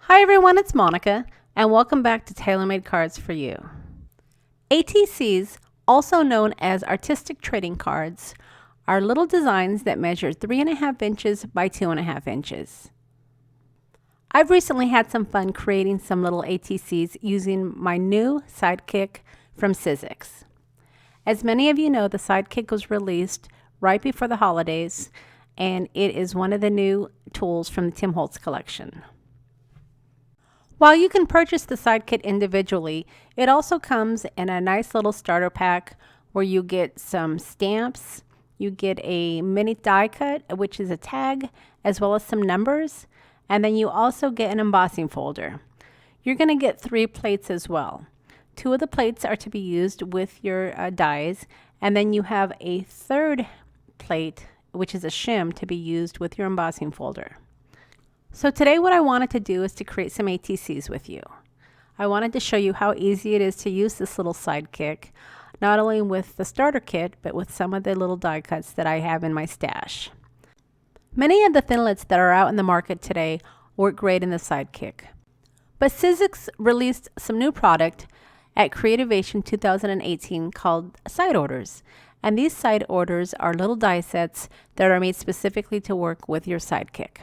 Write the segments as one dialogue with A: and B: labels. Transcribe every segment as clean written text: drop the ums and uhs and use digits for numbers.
A: Hi everyone, it's Monica, and welcome back to TaylorMade Cards for You. ATCs, also known as artistic trading cards, are little designs that measure 3.5 inches by 2.5 inches. I've recently had some fun creating some little ATCs using my new Sidekick from Sizzix. As many of you know, the Sidekick was released right before the holidays, and it is one of the new tools from the Tim Holtz collection. While you can purchase the Sidekick individually, it also comes in a nice little starter pack where you get some stamps, you get a mini die cut, which is a tag, as well as some numbers, and then you also get an embossing folder. You're going to get 3 plates as well. 2 of the plates are to be used with your dies, and then you have a 3rd plate, which is a shim, to be used with your embossing folder. So today what I wanted to do is to create some ATCs with you. I wanted to show you how easy it is to use this little Sidekick, not only with the starter kit, but with some of the little die cuts that I have in my stash. Many of the Thinlits that are out in the market today work great in the Sidekick. But Sizzix released some new product at Creativation 2018 called side orders. And these side orders are little die sets that are made specifically to work with your Sidekick.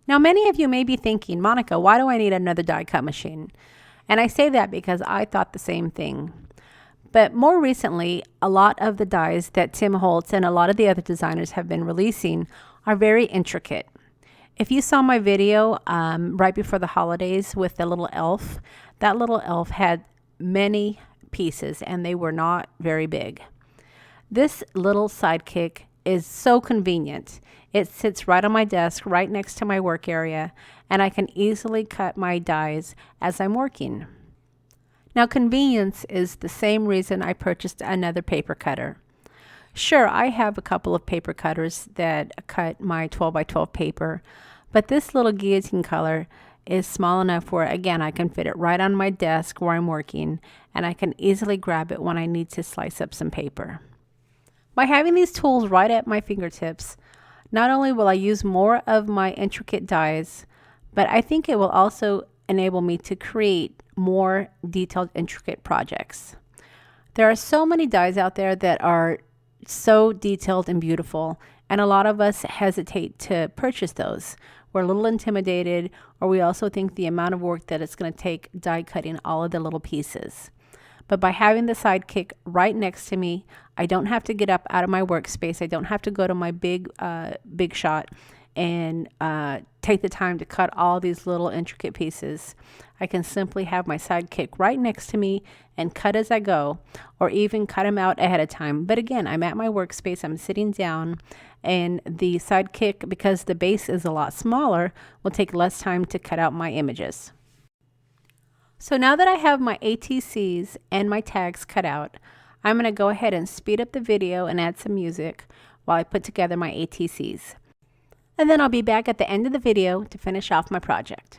A: Now, many of you may be thinking, Monica, why do I need another die cut machine? And I say that because I thought the same thing. But more recently, a lot of the dies that Tim Holtz and a lot of the other designers have been releasing are very intricate. If you saw my video right before the holidays with the little elf, that little elf had many pieces and they were not very big. This little Sidekick is so convenient. It sits right on my desk, right next to my work area, and I can easily cut my dies as I'm working. Now, convenience is the same reason I purchased another paper cutter. Sure, I have a couple of paper cutters that cut my 12 by 12 paper, but this little guillotine color is small enough where, again, I can fit it right on my desk where I'm working, and I can easily grab it when I need to slice up some paper. By having these tools right at my fingertips, not only will I use more of my intricate dies, but I think it will also enable me to create more detailed, intricate projects. There are so many dies out there that are so detailed and beautiful, and a lot of us hesitate to purchase those. We're a little intimidated, or we also think the amount of work that it's going to take die cutting all of the little pieces. But by having the Sidekick right next to me, I don't have to get up out of my workspace. I don't have to go to my big shot and take the time to cut all these little intricate pieces. I can simply have my Sidekick right next to me and cut as I go, or even cut them out ahead of time. But again, I'm at my workspace, I'm sitting down, and the Sidekick, because the base is a lot smaller, will take less time to cut out my images. So now that I have my ATCs and my tags cut out, I'm going to go ahead and speed up the video and add some music while I put together my ATCs. And then I'll be back at the end of the video to finish off my project.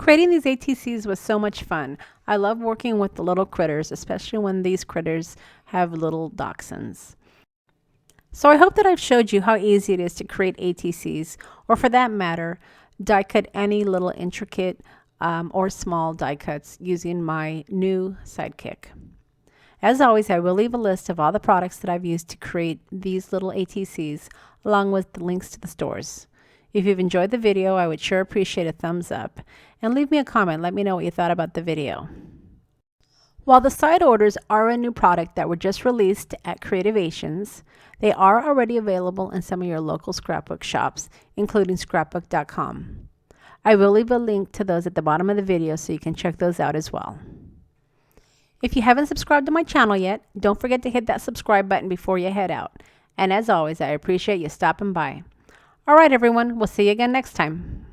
A: Creating these ATCs was so much fun. I love working with the little critters, especially when these critters have little dachshunds. So I hope that I've showed you how easy it is to create ATCs, or for that matter, die cut any little intricate or small die cuts using my new Sidekick. As always, I will leave a list of all the products that I've used to create these little ATCs, along with the links to the stores. If you've enjoyed the video, I would sure appreciate a thumbs up, and leave me a comment. Let me know what you thought about the video. While the side orders are a new product that were just released at Creativations, they are already available in some of your local scrapbook shops, including scrapbook.com. I will leave a link to those at the bottom of the video so you can check those out as well. If you haven't subscribed to my channel yet, don't forget to hit that subscribe button before you head out. And as always, I appreciate you stopping by. All right, everyone, we'll see you again next time.